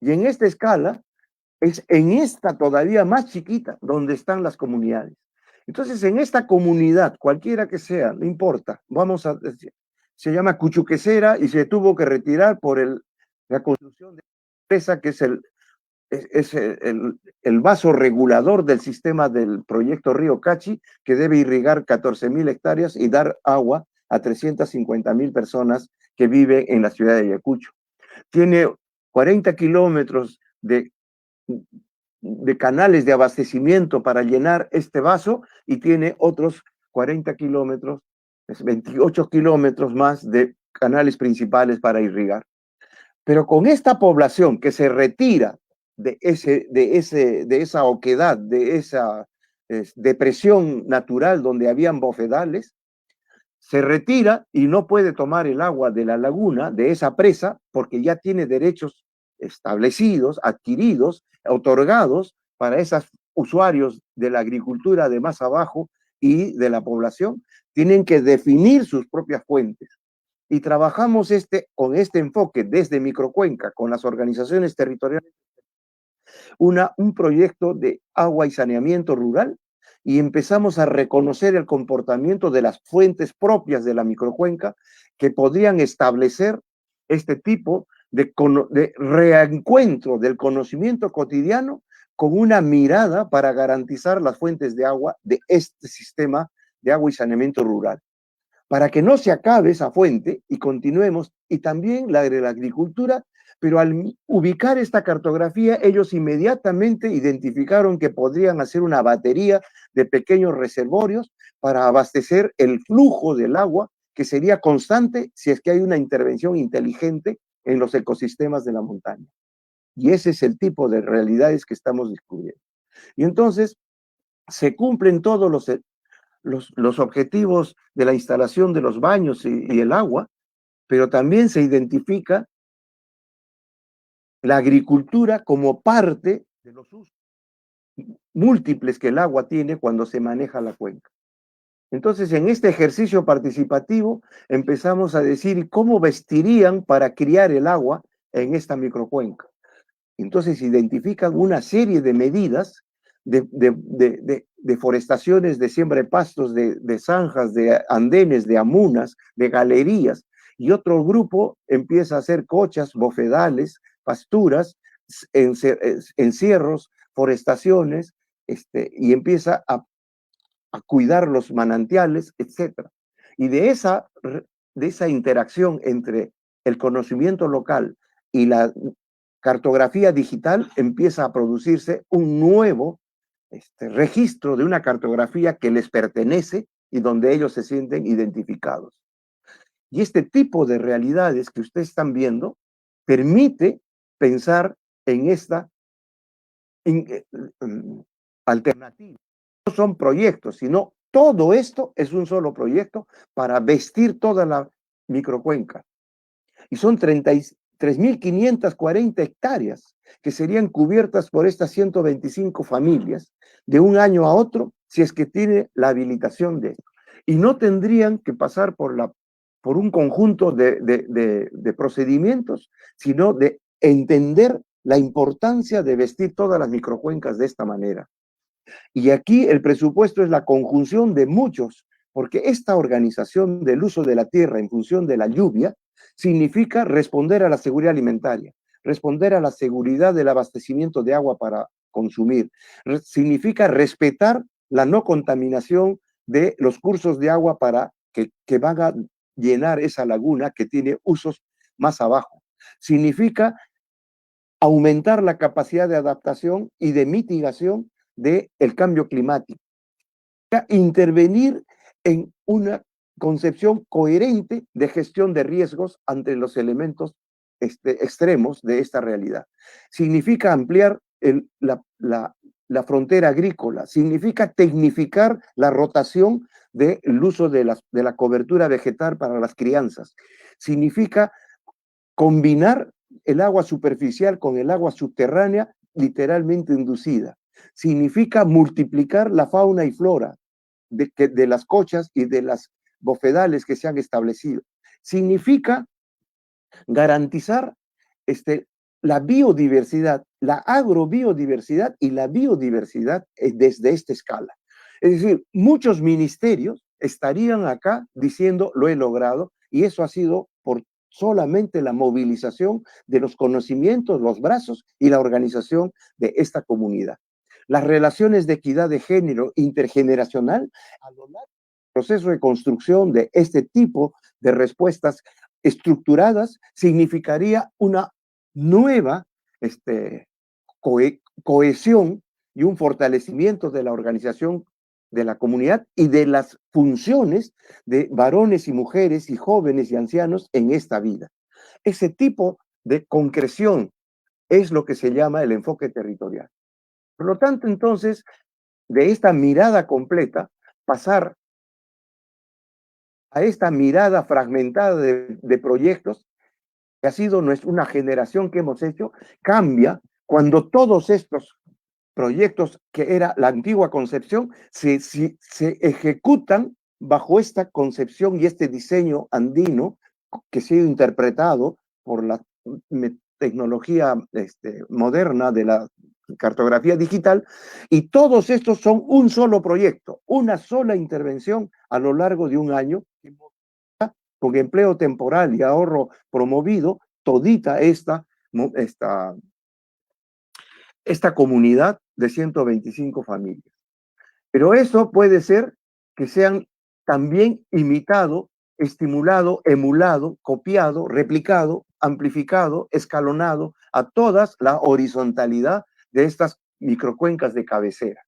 Y en esta escala es en esta todavía más chiquita donde están las comunidades. Entonces, en esta comunidad, cualquiera que sea, no importa, vamos a decir, se llama Cuchuquesera y se tuvo que retirar por la construcción de la presa, que es el vaso regulador del sistema del proyecto Río Cachi, que debe irrigar 14.000 hectáreas y dar agua a 350.000 personas que viven en la ciudad de Ayacucho. Tiene 40 kilómetros de canales de abastecimiento para llenar este vaso y tiene otros 40 kilómetros, 28 kilómetros más de canales principales para irrigar. Pero con esta población que se retira de esa oquedad, de esa depresión natural donde habían bofedales, se retira y no puede tomar el agua de la laguna, de esa presa, porque ya tiene derechos establecidos, adquiridos, otorgados para esos usuarios de la agricultura de más abajo y de la población. Tienen que definir sus propias fuentes. Y trabajamos con este enfoque desde Microcuenca, con las organizaciones territoriales, un proyecto de agua y saneamiento rural, y empezamos a reconocer el comportamiento de las fuentes propias de la microcuenca que podrían establecer este tipo de reencuentro del conocimiento cotidiano con una mirada para garantizar las fuentes de agua de este sistema de agua y saneamiento rural, para que no se acabe esa fuente y continuemos, y también la de la agricultura, pero al ubicar esta cartografía, ellos inmediatamente identificaron que podrían hacer una batería de pequeños reservorios para abastecer el flujo del agua, que sería constante si es que hay una intervención inteligente en los ecosistemas de la montaña. Y ese es el tipo de realidades que estamos descubriendo. Y entonces se cumplen todos los objetivos de la instalación de los baños y el agua, pero también se identifica la agricultura como parte de los usos múltiples que el agua tiene cuando se maneja la cuenca. Entonces, en este ejercicio participativo empezamos a decir cómo vestirían para criar el agua en esta microcuenca. Entonces, identifican una serie de medidas de forestaciones, de siembra de pastos, de zanjas, de andenes, de amunas, de galerías, y otro grupo empieza a hacer cochas, bofedales, pasturas, encierros, forestaciones, y empieza a cuidar los manantiales, etc. Y de esa interacción entre el conocimiento local y la cartografía digital empieza a producirse un nuevo registro de una cartografía que les pertenece y donde ellos se sienten identificados. Y este tipo de realidades que ustedes están viendo permite pensar en esta alternativa. No son proyectos, sino todo esto es un solo proyecto para vestir toda la microcuenca. Y son 33.540 hectáreas que serían cubiertas por estas 125 familias de un año a otro si es que tiene la habilitación de esto. Y no tendrían que pasar por un conjunto de procedimientos, sino de entender la importancia de vestir todas las microcuencas de esta manera. Y aquí el presupuesto es la conjunción de muchos, porque esta organización del uso de la tierra en función de la lluvia significa responder a la seguridad alimentaria, responder a la seguridad del abastecimiento de agua para consumir, significa respetar la no contaminación de los cursos de agua para que van a llenar esa laguna que tiene usos más abajo. Significa aumentar la capacidad de adaptación y de mitigación del cambio climático. Intervenir en una concepción coherente de gestión de riesgos ante los elementos extremos de esta realidad. Significa ampliar la frontera agrícola, significa tecnificar la rotación del uso de la cobertura vegetal para las crianzas, significa combinar el agua superficial con el agua subterránea literalmente inducida. Significa multiplicar la fauna y flora de las cochas y de las bofedales que se han establecido. Significa garantizar la biodiversidad, la agrobiodiversidad y la biodiversidad desde esta escala. Es decir, muchos ministerios estarían acá diciendo lo he logrado, y eso ha sido por solamente la movilización de los conocimientos, los brazos y la organización de esta comunidad. Las relaciones de equidad de género intergeneracional a lo largo del proceso de construcción de este tipo de respuestas estructuradas significaría una nueva cohesión y un fortalecimiento de la organización de la comunidad y de las funciones de varones y mujeres y jóvenes y ancianos en esta vida. Ese tipo de concreción es lo que se llama el enfoque territorial. Por lo tanto, entonces, de esta mirada completa, pasar a esta mirada fragmentada de proyectos, que ha sido una generación que hemos hecho, cambia cuando todos estos proyectos que era la antigua concepción se ejecutan bajo esta concepción y este diseño andino que ha sido interpretado por la tecnología moderna de la cartografía digital, y todos estos son un solo proyecto, una sola intervención a lo largo de un año, con empleo temporal y ahorro promovido, todita esta comunidad de 125 familias. Pero eso puede ser que sean también imitado, estimulado, emulado, copiado, replicado amplificado, escalonado a toda la horizontalidad de estas microcuencas de cabecera.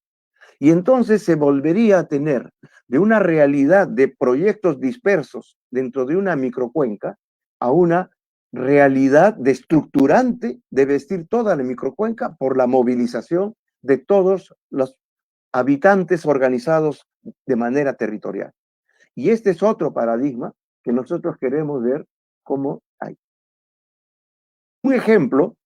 Y entonces se volvería a tener de una realidad de proyectos dispersos dentro de una microcuenca a una realidad de estructurante de vestir toda la microcuenca por la movilización de todos los habitantes organizados de manera territorial. Y este es otro paradigma que nosotros queremos ver como hay. Un ejemplo,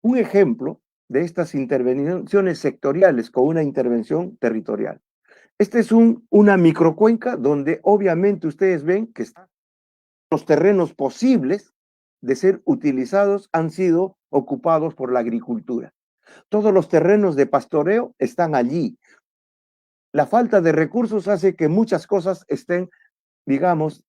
un ejemplo de estas intervenciones sectoriales con una intervención territorial. Este es una microcuenca donde obviamente ustedes ven que están los terrenos posibles de ser utilizados han sido ocupados por la agricultura. Todos los terrenos de pastoreo están allí. La falta de recursos hace que muchas cosas estén, digamos,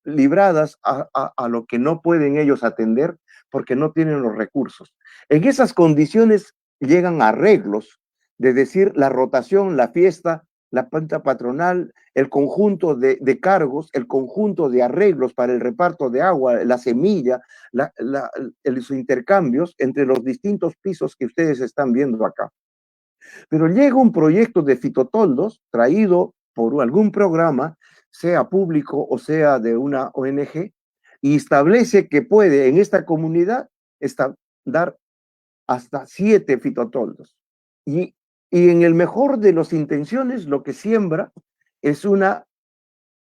libradas a lo que no pueden ellos atender porque no tienen los recursos. En esas condiciones llegan arreglos, de decir la rotación, la fiesta, la planta patronal, el conjunto de cargos, el conjunto de arreglos para el reparto de agua, la semilla, los intercambios entre los distintos pisos que ustedes están viendo acá. Pero llega un proyecto de fitotoldos traído por algún programa, sea público o sea de una ONG, y establece que puede en esta comunidad dar hasta 7 fitotoldos. Y en el mejor de las intenciones, lo que siembra es una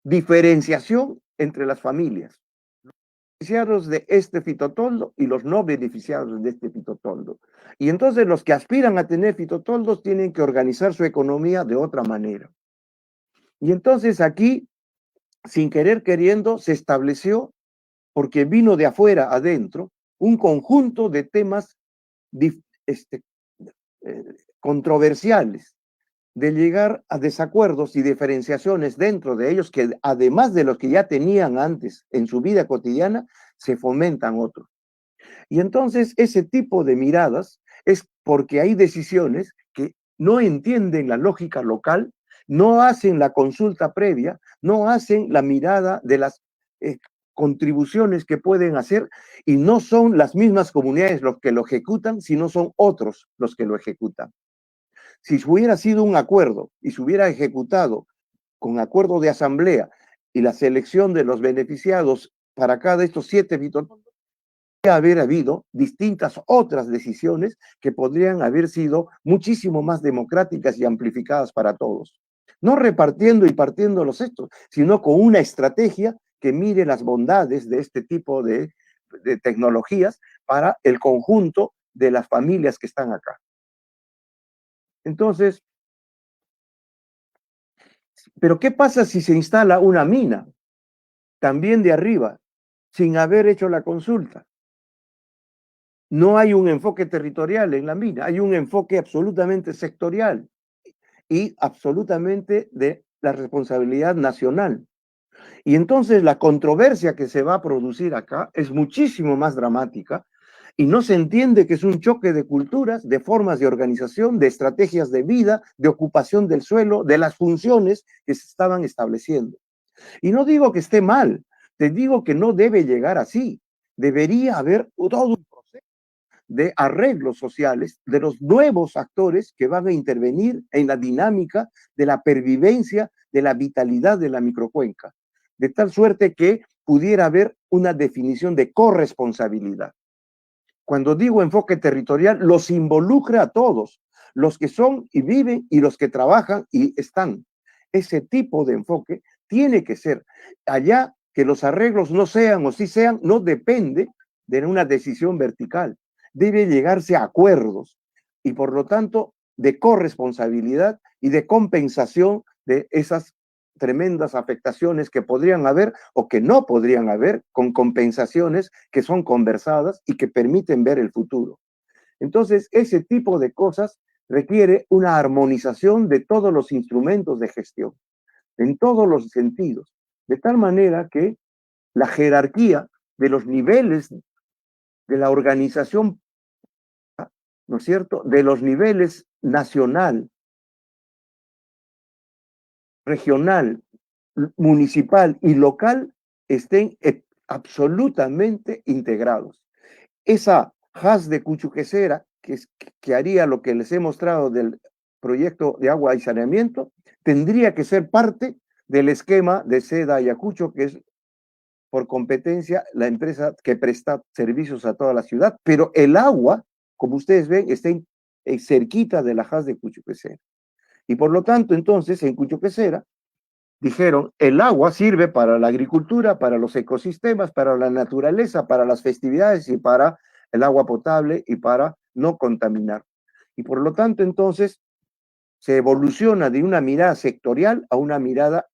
diferenciación entre las familias. Beneficiados de este fitotoldo y los no beneficiados de este fitotoldo. Y entonces los que aspiran a tener fitotoldos tienen que organizar su economía de otra manera. Y entonces aquí, sin querer queriendo, se estableció, porque vino de afuera adentro, un conjunto de temas controversiales, de llegar a desacuerdos y diferenciaciones dentro de ellos que además de los que ya tenían antes en su vida cotidiana, se fomentan otros. Y entonces ese tipo de miradas es porque hay decisiones que no entienden la lógica local, no hacen la consulta previa, no hacen la mirada de las contribuciones que pueden hacer y no son las mismas comunidades los que lo ejecutan, sino son otros los que lo ejecutan. Si hubiera sido un acuerdo y se hubiera ejecutado con acuerdo de asamblea y la selección de los beneficiados para cada de estos 7 fitotoldos, podría haber habido distintas otras decisiones que podrían haber sido muchísimo más democráticas y amplificadas para todos. No repartiendo y partiendo los estos, sino con una estrategia que mire las bondades de este tipo de tecnologías para el conjunto de las familias que están acá. Entonces, ¿pero qué pasa si se instala una mina también de arriba sin haber hecho la consulta? No hay un enfoque territorial en la mina, hay un enfoque absolutamente sectorial y absolutamente de la responsabilidad nacional. Y entonces la controversia que se va a producir acá es muchísimo más dramática y no se entiende que es un choque de culturas, de formas de organización, de estrategias de vida, de ocupación del suelo, de las funciones que se estaban estableciendo. Y no digo que esté mal, te digo que no debe llegar así. Debería haber todo un proceso de arreglos sociales de los nuevos actores que van a intervenir en la dinámica de la pervivencia, de la vitalidad de la microcuenca, de tal suerte que pudiera haber una definición de corresponsabilidad. Cuando digo enfoque territorial, los involucra a todos, los que son y viven y los que trabajan y están. Ese tipo de enfoque tiene que ser. Allá que los arreglos no sean o sí sean, no depende de una decisión vertical. Debe llegarse a acuerdos y por lo tanto de corresponsabilidad y de compensación de esas tremendas afectaciones que podrían haber o que no podrían haber, con compensaciones que son conversadas y que permiten ver el futuro. Entonces, ese tipo de cosas requiere una armonización de todos los instrumentos de gestión, en todos los sentidos, de tal manera que la jerarquía de los niveles de la organización, ¿no es cierto?, de los niveles nacional, regional, municipal y local estén absolutamente integrados. Esa haz de Cuchuquecera, que haría lo que les he mostrado del proyecto de agua y saneamiento, tendría que ser parte del esquema de Seda Ayacucho, que es por competencia la empresa que presta servicios a toda la ciudad, pero el agua, como ustedes ven, está cerquita de la haz de Cuchuquecera. Y por lo tanto, entonces, en Cuchuquecera, dijeron, el agua sirve para la agricultura, para los ecosistemas, para la naturaleza, para las festividades y para el agua potable y para no contaminar. Y por lo tanto, entonces, se evoluciona de una mirada sectorial a una mirada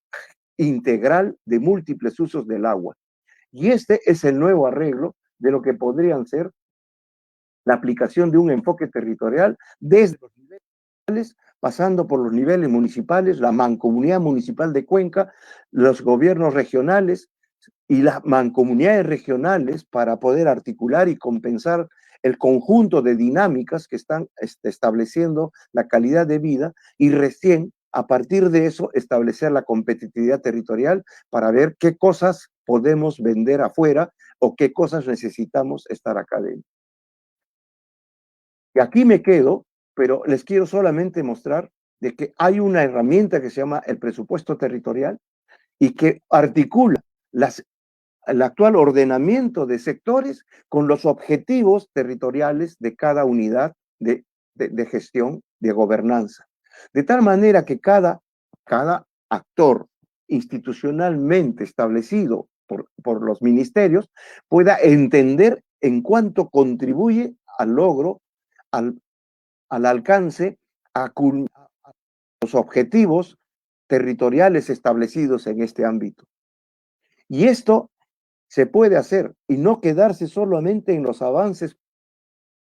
integral de múltiples usos del agua. Y este es el nuevo arreglo de lo que podrían ser la aplicación de un enfoque territorial desde los niveles, pasando por los niveles municipales, la mancomunidad municipal de Cuenca, los gobiernos regionales y las mancomunidades regionales para poder articular y compensar el conjunto de dinámicas que están estableciendo la calidad de vida y recién a partir de eso establecer la competitividad territorial para ver qué cosas podemos vender afuera o qué cosas necesitamos estar acá dentro. Y aquí me quedo, pero les quiero solamente mostrar de que hay una herramienta que se llama el presupuesto territorial y que articula el actual ordenamiento de sectores con los objetivos territoriales de cada unidad de gestión, de gobernanza. De tal manera que cada actor institucionalmente establecido por los ministerios pueda entender en cuánto contribuye al logro, al, al alcance, a los objetivos territoriales establecidos en este ámbito. Y esto se puede hacer y no quedarse solamente en los avances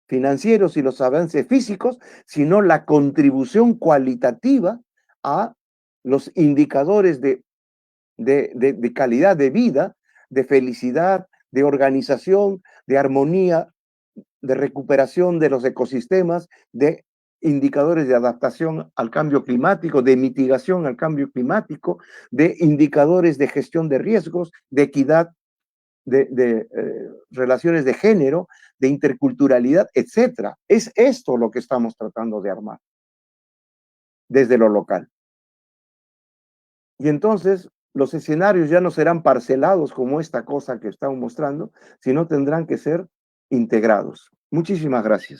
financieros y los avances físicos, sino la contribución cualitativa a los indicadores de calidad de vida, de felicidad, de organización, de armonía, de recuperación de los ecosistemas, de indicadores de adaptación al cambio climático, de mitigación al cambio climático, de indicadores de gestión de riesgos, de equidad, de relaciones de género, de interculturalidad, etcétera. Es esto lo que estamos tratando de armar desde lo local. Y entonces los escenarios ya no serán parcelados como esta cosa que estamos mostrando, sino tendrán que ser integrados. Muchísimas gracias.